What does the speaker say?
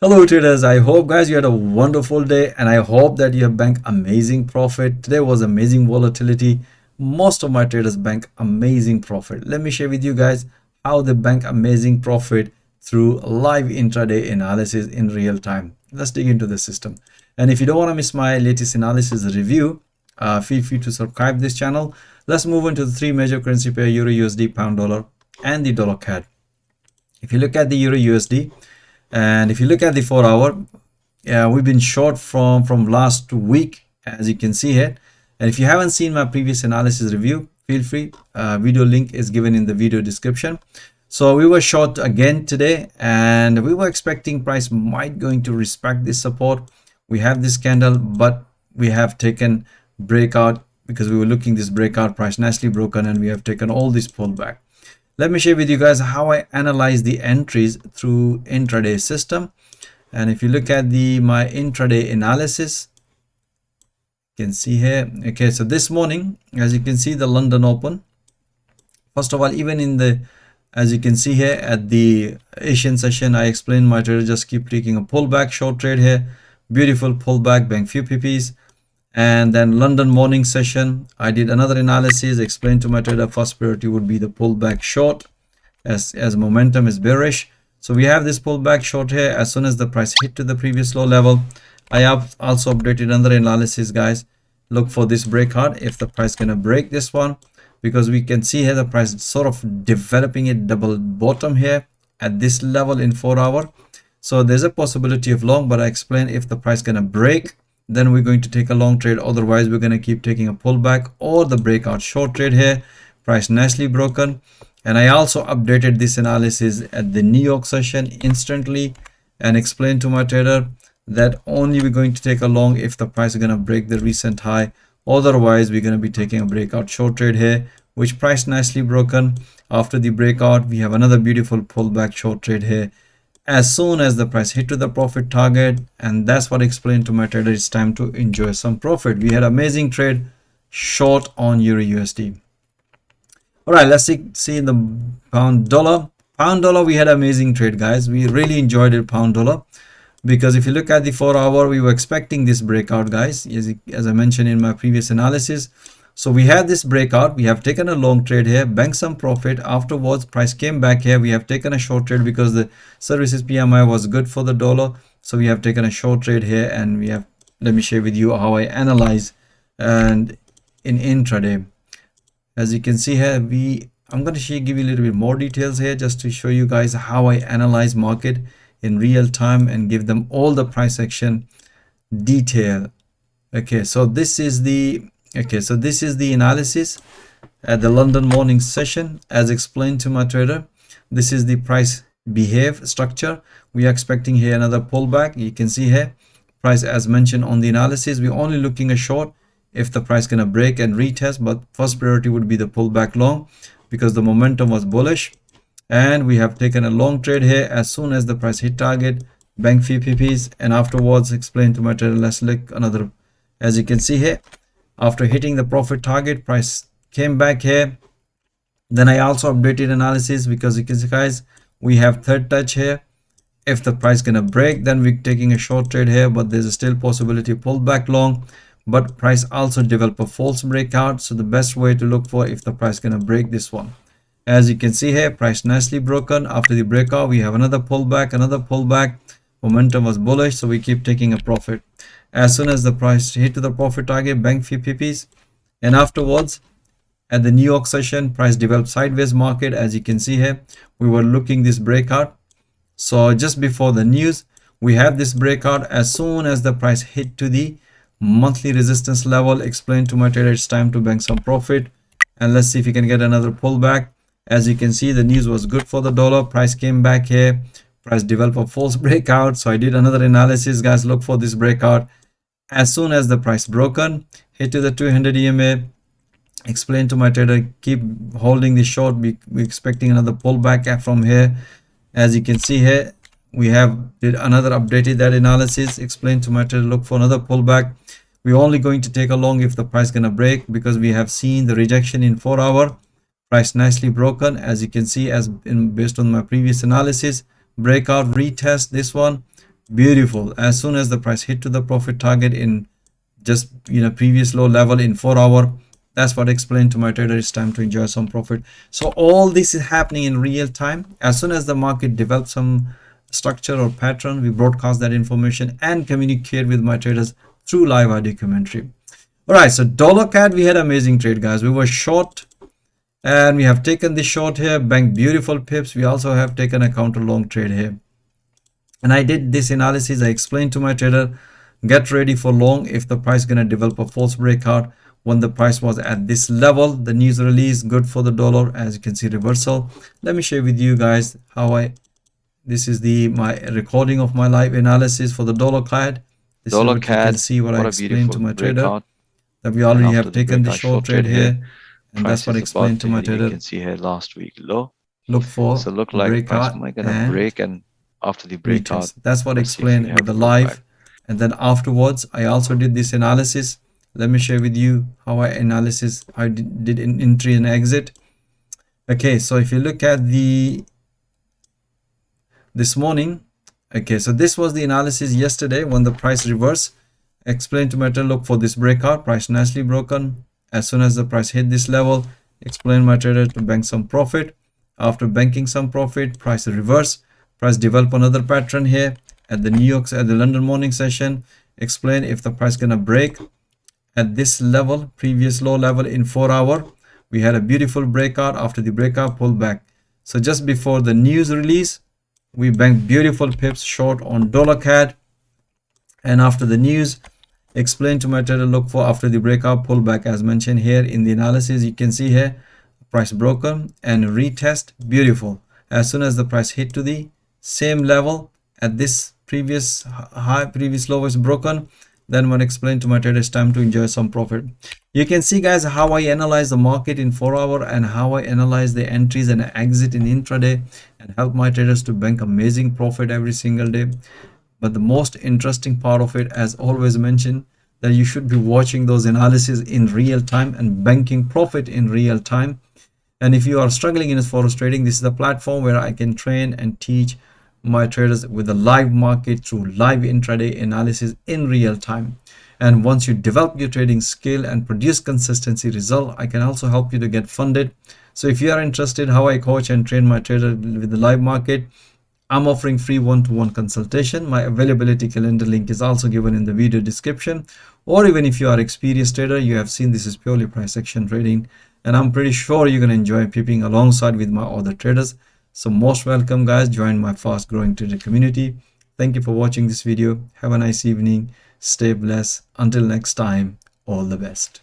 Hello traders, I hope guys you had a wonderful day and I hope that you have banked amazing profit. Today was amazing volatility. Most of my traders bank amazing profit. Let me share with you guys how they bank amazing profit through live intraday analysis in real time. Let's dig into the system. And if you don't want to miss my latest analysis review, feel free to subscribe this channel. Let's move on to the three major currency pair, Euro USD, Pound Dollar and the Dollar CAD. If you look at the Euro USD, and if you look at the 4 hour, we've been short from last week, as you can see here. And if you haven't seen my previous analysis review, feel free, video link is given in the video description. So we were short again today, and we were expecting price might going to respect this support. We have this candle, but we have taken breakout because we were looking this breakout, price nicely broken, and we have taken all this pullback. Let me share with you guys how I analyze the entries through intraday system. And if you look at my intraday analysis, you can see here. Okay, so this morning, as you can see, the London open. First of all, even in the, as you can see here at the Asian session, I explained my trader just keep taking a pullback, short trade here, beautiful pullback, bank few PPs. And then London morning session, I did another analysis, explained to my trader first priority would be the pullback short as momentum is bearish. So we have this pullback short here. As soon as the price hit to the previous low level, I have also updated another analysis, guys. Look for this breakout if the price gonna break this one, because we can see here the price is sort of developing a double bottom here at this level in 4 hour. So there's a possibility of long, but I explained if the price gonna break, then we're going to take a long trade. Otherwise we're going to keep taking a pullback or the breakout short trade here, price nicely broken. And I also updated this analysis at the New York session instantly and explained to my trader that only we're going to take a long if the price is going to break the recent high. Otherwise we're going to be taking a breakout short trade here, which price nicely broken. After the breakout, we have another beautiful pullback short trade here as soon as the price hit to the profit target. And that's what I explained to my trader, it's time to enjoy some profit. We had amazing trade short on Euro USD. All right, let's see the pound dollar. Pound dollar, we had amazing trade, guys. We really enjoyed it, pound dollar, because if you look at the 4 hour, we were expecting this breakout, guys, as I mentioned in my previous analysis. So we had this breakout, we have taken a long trade here, banked some profit. Afterwards, price came back here, we have taken a short trade because the services PMI was good for the dollar. So we have taken a short trade here, and we have, let me share with you how I analyze and in intraday. As you can see here, I'm going to give you a little bit more details here just to show you guys how I analyze market in real time and give them all the price action detail. Okay, so this is the analysis at the London morning session. As explained to my trader, this is the price behave structure. We are expecting here another pullback. You can see here price, as mentioned on the analysis, we're only looking a short if the price gonna break and retest, but first priority would be the pullback long because the momentum was bullish. And we have taken a long trade here as soon as the price hit target, bank few PPs, and afterwards explained to my trader, let's look another. As you can see here, after hitting the profit target, price came back here. Then I also updated analysis because you can see, guys, we have third touch here. If the price gonna break, then we're taking a short trade here, but there's still possibility pullback long, but price also develop a false breakout. So the best way to look for if the price gonna break this one. As you can see here, price nicely broken. After the breakout, we have another pullback. Momentum was bullish, so we keep taking a profit. As soon as the price hit to the profit target, bank few PPs, and afterwards at the New York session, price developed sideways market. As you can see here, we were looking this breakout. So just before the news, we have this breakout. As soon as the price hit to the monthly resistance level, explained to my trader, it's time to bank some profit, and let's see if we can get another pullback. As you can see, the news was good for the dollar. Price came back here, price developed a false breakout. So I did another analysis, guys. Look for this breakout. As soon as the price broken, hit to the 200 EMA, explain to my trader, keep holding this short. We're expecting another pullback from here. As you can see here, we have did another updated that analysis, explain to my trader, look for another pullback. We're only going to take a long if the price gonna break, because we have seen the rejection in 4 hour. Price nicely broken, as you can see, based on my previous analysis. Breakout, retest this one, Beautiful. As soon as the price hit to the profit target in just previous low level in 4 hour, that's what I explained to my trader, it's time to enjoy some profit. So all this is happening in real time. As soon as the market develops some structure or pattern, we broadcast that information and communicate with my traders through live audio commentary. All right, so dollar CAD, we had amazing trade, guys. We were short and we have taken this short here, banked beautiful pips. We also have taken a counter long trade here, and I did this analysis. I explained to my trader, get ready for long if the price gonna develop a false breakout. When the price was at this level, the news release good for the dollar, as you can see, reversal. Let me share with you guys how this is my recording of my live analysis for the dollar CAD. This is what you can see, what I explained to my trader, that we already have taken the short trade here, and that's what I explained to my trader. You can see here last week low. Look for so look like breakout price might gonna break, and after the breakout, that's what I explained with the live. And then afterwards, I also did this analysis. Let me share with you how I did an entry and exit. Okay, so if you look at this morning, okay, so this was the analysis yesterday when the price reversed. Explained to my trader, look for this breakout, price nicely broken. As soon as the price hit this level, explain my trader to bank some profit. After banking some profit, price reverse, price develop another pattern here at the London morning session. Explain if the price gonna break at this level, previous low level in 4 hour. We had a beautiful breakout. After the breakout, pull back. So just before the news release, we banked beautiful pips short on dollar CAD, and after the news, explain to my trader, look for after the breakout pullback, as mentioned here in the analysis. You can see here price broken and retest. Beautiful. As soon as the price hit to the same level at this previous high, previous low is broken, then when explain to my trader, it's time to enjoy some profit. You can see, guys, how I analyze the market in 4 hour and how I analyze the entries and exit in intraday, and help my traders to bank amazing profit every single day. But the most interesting part of it, as always mentioned, that you should be watching those analyses in real time and banking profit in real time. And if you are struggling in forex trading, this is a platform where I can train and teach my traders with the live market through live intraday analysis in real time. And once you develop your trading skill and produce consistency result, I can also help you to get funded. So if you are interested how I coach and train my trader with the live market, I'm offering free one-to-one consultation. My availability calendar link is also given in the video description. Or even if you are experienced trader, you have seen this is purely price action trading, and I'm pretty sure you're going to enjoy peeping alongside with my other traders. So most welcome, guys. Join my fast growing trader community. Thank you for watching this video. Have a nice evening. Stay blessed. Until next time, all the best.